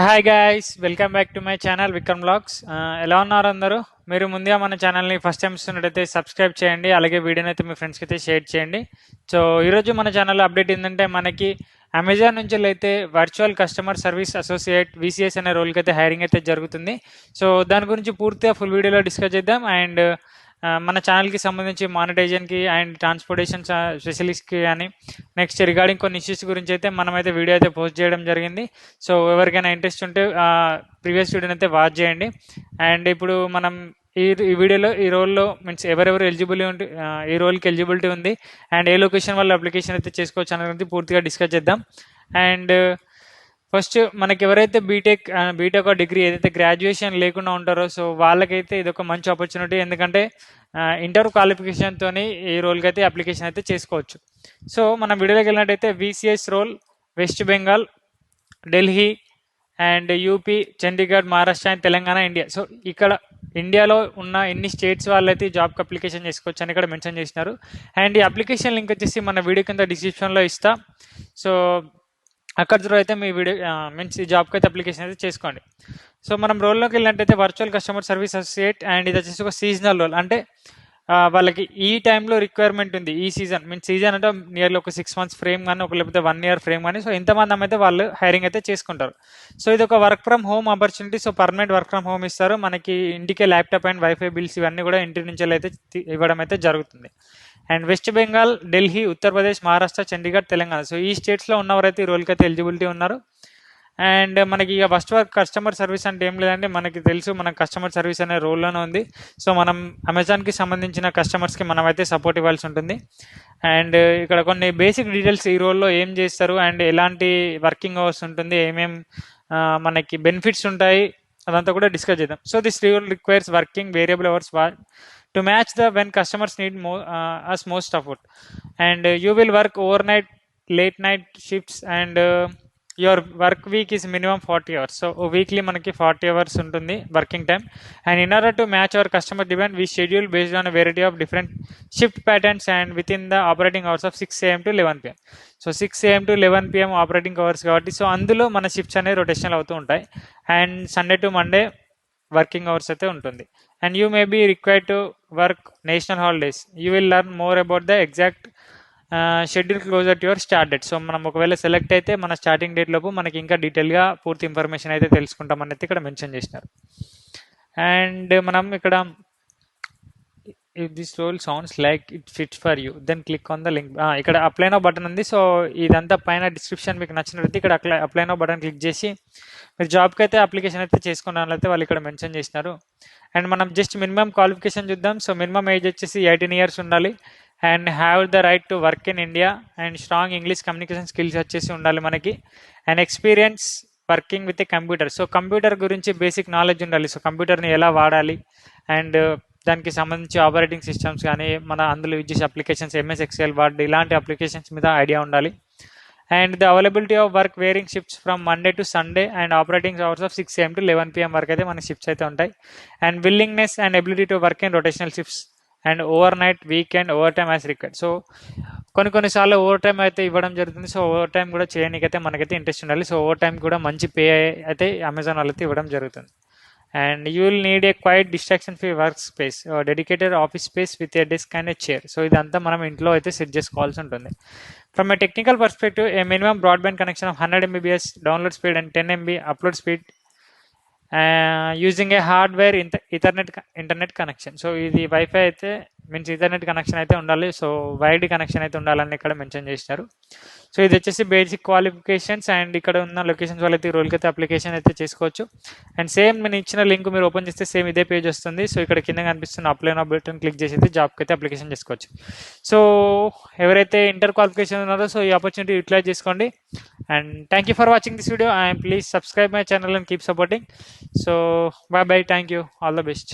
Hi guys, welcome back to my channel Vikram blogs. ఎలా ఉన్నారు అందరూ? మీరు ముందుగా మన ఛానల్ని ఫస్ట్ టైం చూస్తున్నట్టయితే సబ్స్క్రైబ్ చేయండి, అలాగే వీడియోని అయితే మీ ఫ్రెండ్స్కి అయితే షేర్ చేయండి. సో ఈరోజు మన ఛానల్లో అప్డేట్ ఏంటంటే మనకి అమెజాన్ నుంచి అయితే virtual customer service associate VCS అనే రోల్కి అయితే హైరింగ్ అయితే జరుగుతుంది. సో దాని గురించి పూర్తిగా ఫుల్ వీడియోలో డిస్కస్ చేద్దాం. అండ్ మన ఛానల్కి సంబంధించి మానిటైజేషన్కి అండ్ ట్రాన్స్పోర్టేషన్ స్పెషలిస్ట్కి కానీ నెక్స్ట్ రిగార్డింగ్ కొన్ని ఇష్యూస్ గురించి అయితే మనమైతే వీడియో అయితే పోస్ట్ చేయడం జరిగింది. సో ఎవరికైనా ఇంట్రెస్ట్ ఉంటే ప్రీవియస్ వీడియోని అయితే వాచ్ చేయండి. అండ్ ఇప్పుడు మనం ఈ వీడియోలో ఈ రోల్లో మీన్స్ ఎవరెవరు ఎలిజిబిలిటీ ఉంటే ఈ రోల్కి ఎలిజిబిలిటీ ఉంది అండ్ ఏ లొకేషన్ వల్ల అప్లికేషన్ అయితే చేసుకోవచ్చు అనే గురించి పూర్తిగా డిస్కస్ చేద్దాం. అండ్ ఫస్ట్ మనకి ఎవరైతే బీటెక్ డిగ్రీ ఏదైతే గ్రాడ్యుయేషన్ లేకుండా ఉంటారో సో వాళ్ళకైతే ఇది ఒక మంచి ఆపర్చునిటీ. ఎందుకంటే ఇంటర్ క్వాలిఫికేషన్తో ఈ రోల్కి అయితే అప్లికేషన్ అయితే చేసుకోవచ్చు. సో మనం వీడియోలోకి వెళ్ళినట్టయితే VCS role West Bengal, Delhi and UP, Chandigarh, Maharashtra and Telangana, India. So ఇక్కడ ఇండియాలో ఉన్న ఎన్ని స్టేట్స్ వాళ్ళైతే జాబ్కి అప్లికేషన్ చేసుకోవచ్చు అని ఇక్కడ మెన్షన్ చేసినారు. అండ్ ఈ అప్లికేషన్ లింక్ వచ్చేసి మన వీడియో కింద డిస్క్రిప్షన్లో ఇస్తా. సో అక్కడ త్రూ అయితే మీ వీడియో మీన్స్ ఈ జాబ్కి అయితే అప్లికేషన్ అయితే చేసుకోండి. సో మనం రోల్లోకి వెళ్ళినట్టయితే virtual customer service associate and ఇది వచ్చేసి ఒక సీజనల్ రోల్. అంటే వాళ్ళకి ఈ టైంలో రిక్వైర్మెంట్ ఉంది. ఈ సీజన్ మీన్స్ సీజన్ అంటే నియర్లీ ఒక 6 months ఫ్రేమ్ కానీ ఒక లేకపోతే 1 year ఫ్రేమ్ కానీ సో ఇంతమంది అయితే వాళ్ళు హైరింగ్ అయితే చేసుకుంటారు. సో ఇది ఒక work from home opportunity. So permanent work from home ఇస్తారు మనకి. ఇంటికే ల్యాప్టాప్ అండ్ వైఫై బిల్స్ ఇవన్నీ కూడా ఇంటి నుంచి అయితే ఇవ్వడం అయితే జరుగుతుంది. And west Bengal, Delhi, Uttar Pradesh, Maharashtra, Chandigarh, Telangana so ఈ స్టేట్స్లో ఉన్నవారైతే ఈ రోల్కి అయితే ఎలిజిబిలిటీ ఉన్నారు. అండ్ మనకి ఇక ఫస్ట్ వర్క్ కస్టమర్ సర్వీస్ అంటే ఏం లేదంటే మనకి తెలుసు మన కస్టమర్ సర్వీస్ అనే రోల్లోనే ఉంది. సో మనం అమెజాన్కి సంబంధించిన కస్టమర్స్కి మనం అయితే సపోర్ట్ ఇవ్వాల్సి ఉంటుంది. అండ్ ఇక్కడ కొన్ని బేసిక్ డీటెయిల్స్ ఈ రోల్లో ఏం చేస్తారు అండ్ ఎలాంటి వర్కింగ్ అవర్స్ ఉంటుంది, ఏమేం మనకి బెనిఫిట్స్ ఉంటాయి అదంతా కూడా డిస్కస్ చేద్దాం. So this role requires working variable hours to match the when customers need us most of it. And you will work overnight, late night shifts and your work week is minimum 40 hours. So weekly manaki 40 hours untundi working time. And in order to match our customer demand we schedule based on a variety of different shift patterns and within the operating hours of 6 am to 11 pm. So 6 am to 11 pm operating hours kabatti so అందులో మన shifts అనేవి rotational అవుతూ ఉంటాయి. And Sunday to Monday working hours అయితే ఉంటుంది. And you may be required to work national holidays. You will learn more about the exact schedule closer to your start date. So మనం ఒకవేళ select అయితే మన starting date లోపు మనకి ఇంకా డీటెయిల్గా పూర్తి ఇన్ఫర్మేషన్ అయితే తెలుసుకుంటామని అయితే ఇక్కడ మెన్షన్ చేసినారు. అండ్ మనం ఇక్కడ if this role sounds like it fits for you then click on the link. ఇక్కడ అప్లై నౌ బటన్ ఉంది. సో ఇదంతా పైన డిస్క్రిప్షన్ మీకు నచ్చినట్లయితే ఇక్కడ అప్లై నౌ బటన్ క్లిక్ చేసి మీరు జాబ్కి అయితే అప్లికేషన్ అయితే చేసుకున్నట్లయితే వాళ్ళు ఇక్కడ మెన్షన్ చేసినారు. అండ్ మనం జస్ట్ మినిమం క్వాలిఫికేషన్ చూద్దాం. సో మినిమం ఏజ్ వచ్చేసి 18 years ఉండాలి. And have the right to work in India and strong English communication skills వచ్చేసి ఉండాలి మనకి. And experience working with a computer. So computer గురించి బేసిక్ నాలెడ్జ్ ఉండాలి. So కంప్యూటర్ని ఎలా వాడాలి అండ్ దానికి సంబంధించి ఆపరేటింగ్ సిస్టమ్స్ కానీ మన అందులో యూజ్ చేసే అప్లికేషన్స్ ఎంఎస్ ఎక్సెల్, వర్డ్ ఇలాంటి అప్లికేషన్స్ మీద ఐడియా ఉండాలి. And the availability of work wearing shifts from Monday to Sunday and operating hours of 6 am to 11 pm వరకు అయితే మనకి షిఫ్ట్స్ అయితే ఉంటాయి. And willingness and ability to work in rotational shifts and over night, weekend, over time as required. So కొన్నిసార్లు over time అయితే ఇవ్వడం జరుగుతుంది. So over time కూడా చేయడానికైతే మనకైతే ఇంట్రెస్ట్ ఉండాలి. సో ఓవర్ టైం కూడా మంచి పే అయితే అమెజాన్ వాళ్ళైతే ఇవ్వడం జరుగుతుంది. And you will need a quiet distraction free workspace or dedicated office space with a desk and a chair. So ఇదంతా మనం ఇంట్లో అయితే సెట్ చేసుకోవాల్సి ఉంటుంది. From a technical perspective A minimum broadband connection of 100 mbps download speed and 10 MB upload speed using a hardware internet connection. So ఇది wifi అయితే means internet connection అయితే ఉండాలి. సో వైడ్ కనెక్షన్ అయితే ఉండాలని ఇక్కడ మెన్షన్ చేసినారు. సో ఇది వచ్చేసి బేసిక్ క్వాలిఫికేషన్స్. అండ్ ఇక్కడ ఉన్న లొకేషన్స్ వాళ్ళైతే ఈ రోల్కి అయితే అప్లికేషన్ అయితే చేసుకోవచ్చు. అండ్ సేమ్ నేను ఇచ్చిన లింక్ మీరు ఓపెన్ చేస్తే సేమ్ ఇదే పేజ్ వస్తుంది. సో ఇక్కడ కింద కనిపిస్తున్న అప్లై నౌ బటన్ క్లిక్ చేసి అయితే జాబ్కి అయితే అప్లికేషన్ చేసుకోవచ్చు. సో ఎవరైతే ఇంటర్ క్వాలిఫికేషన్ ఉన్నారో సో ఈ ఆపర్చునిటీ యూటిలైజ్ చేసుకోండి. And thank you for watching this video and please subscribe my channel and keep supporting. So bye bye, thank you, all the best.